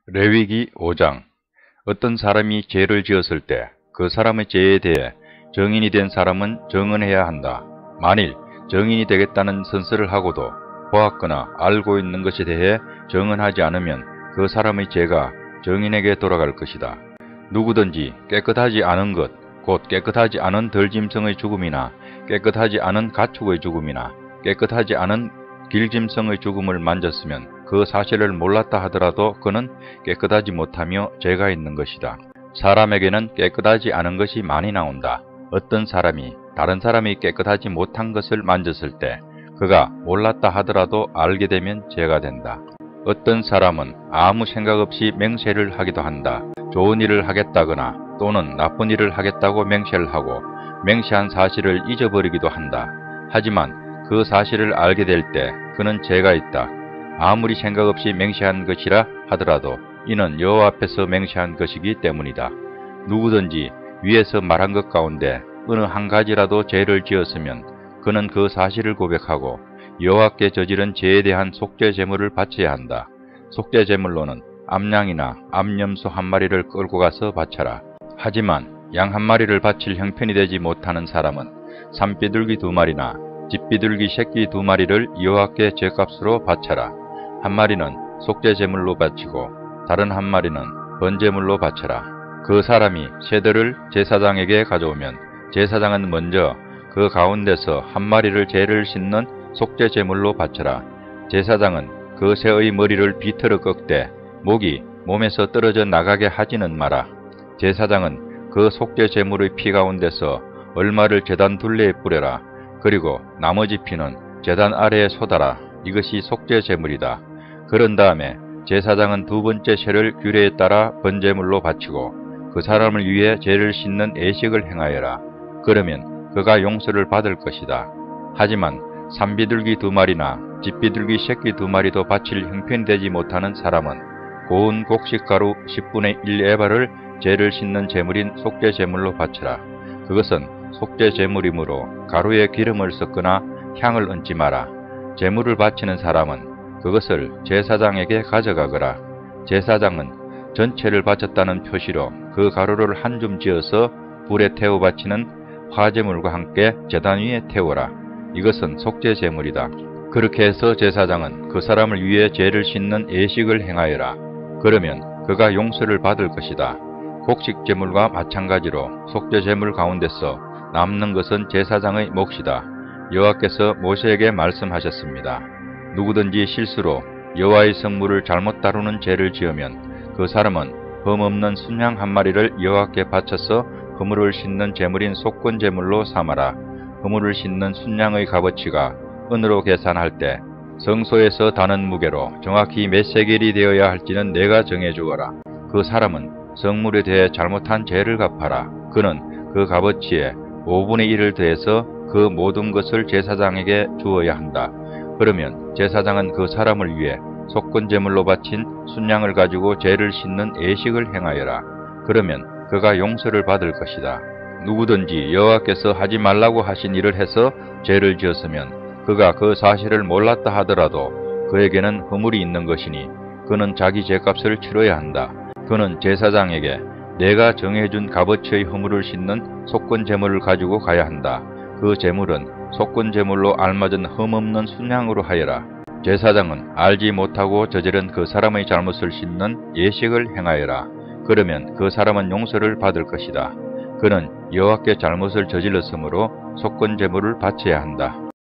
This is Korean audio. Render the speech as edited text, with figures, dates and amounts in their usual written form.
레위기 5장. 어떤 사람이 죄를 지었을 때 그 사람의 죄에 대해 정인이 된 사람은 정언해야 한다. 만일 정인이 되겠다는 선서를 하고도 보았거나 알고 있는 것에 대해 정언하지 않으면 그 사람의 죄가 정인에게 돌아갈 것이다. 누구든지 깨끗하지 않은 것, 곧 깨끗하지 않은 덜짐승의 죽음이나 깨끗하지 않은 가축의 죽음이나 깨끗하지 않은 길짐승의 죽음을 만졌으면 그 사실을 몰랐다 하더라도 그는 깨끗하지 못하며 죄가 있는 것이다. 사람에게는 깨끗하지 않은 것이 많이 나온다. 어떤 사람이 다른 사람이 깨끗하지 못한 것을 만졌을 때 그가 몰랐다 하더라도 알게 되면 죄가 된다. 어떤 사람은 아무 생각 없이 맹세를 하기도 한다. 좋은 일을 하겠다거나 또는 나쁜 일을 하겠다고 맹세를 하고 맹세한 사실을 잊어버리기도 한다. 하지만 그 사실을 알게 될 때 그는 죄가 있다. 아무리 생각 없이 맹세한 것이라 하더라도 이는 여호와 앞에서 맹세한 것이기 때문이다. 누구든지 위에서 말한 것 가운데 어느 한 가지라도 죄를 지었으면 그는 그 사실을 고백하고 여호와께 저지른 죄에 대한 속죄 제물을 바쳐야 한다. 속죄 제물로는 암양이나 암염소 한 마리를 끌고 가서 바쳐라. 하지만 양 한 마리를 바칠 형편이 되지 못하는 사람은 산비둘기 2마리나 집비둘기 새끼 2마리를 여호와께 죄값으로 바쳐라. 한 마리는 속죄 제물로 바치고 다른 한 마리는 번제물로 바쳐라. 그 사람이 새들을 제사장에게 가져오면 제사장은 먼저 그 가운데서 한 마리를 죄를 씻는 속죄 제물로 바쳐라. 제사장은 그 새의 머리를 비틀어 꺾되 목이 몸에서 떨어져 나가게 하지는 마라. 제사장은 그 속죄 제물의 피 가운데서 얼마를 제단 둘레에 뿌려라. 그리고 나머지 피는 제단 아래에 쏟아라. 이것이 속죄 제물이다. 그런 다음에 제사장은 두 번째 새를 규례에 따라 번제물로 바치고 그 사람을 위해 죄를 씻는 애식을 행하여라. 그러면 그가 용서를 받을 것이다. 하지만 산비둘기 2마리나 집비둘기 새끼 2마리도 바칠 형편이 되지 못하는 사람은 고운 곡식가루 10분의 1 에바를 죄를 씻는 제물인 속죄 제물로 바쳐라. 그것은 속죄 제물이므로 가루에 기름을 섞거나 향을 얹지 마라. 제물을 바치는 사람은 그것을 제사장에게 가져가거라. 제사장은 전체를 바쳤다는 표시로 그 가루를 한 줌 지어서 불에 태워 바치는 화제물과 함께 제단 위에 태워라. 이것은 속죄 제물이다. 그렇게 해서 제사장은 그 사람을 위해 죄를 씻는 애식을 행하여라. 그러면 그가 용서를 받을 것이다. 곡식 제물과 마찬가지로 속죄 제물 가운데서 남는 것은 제사장의 몫이다. 여호와께서 모세에게 말씀하셨습니다. 누구든지 실수로 여호와의 성물을 잘못 다루는 죄를 지으면 그 사람은 흠없는 순양 한 마리를 여호와께 바쳐서 허물을 씻는 제물인 속건 제물로 삼아라. 허물을 씻는 순양의 값어치가 은으로 계산할 때 성소에서 다는 무게로 정확히 몇 세겔이 되어야 할지는 내가 정해주어라. 그 사람은 성물에 대해 잘못한 죄를 갚아라. 그는 그 값어치에 5분의 1을 더해서 그 모든 것을 제사장에게 주어야 한다. 그러면 제사장은 그 사람을 위해 속건 제물로 바친 순양을 가지고 죄를 씻는 애식을 행하여라. 그러면 그가 용서를 받을 것이다. 누구든지 여호와께서 하지 말라고 하신 일을 해서 죄를 지었으면 그가 그 사실을 몰랐다 하더라도 그에게는 허물이 있는 것이니 그는 자기 죄값을 치러야 한다. 그는 제사장에게 내가 정해준 값어치의 허물을 씻는 속건 제물을 가지고 가야 한다. 그 제물은 속건 제물로 알맞은 흠없는 순양으로 하여라. 제사장은 알지 못하고 저지른 그 사람의 잘못을 씻는 예식을 행하여라. 그러면 그 사람은 용서를 받을 것이다. 그는 여호와께 잘못을 저질렀으므로 속건 제물을 바쳐야 한다.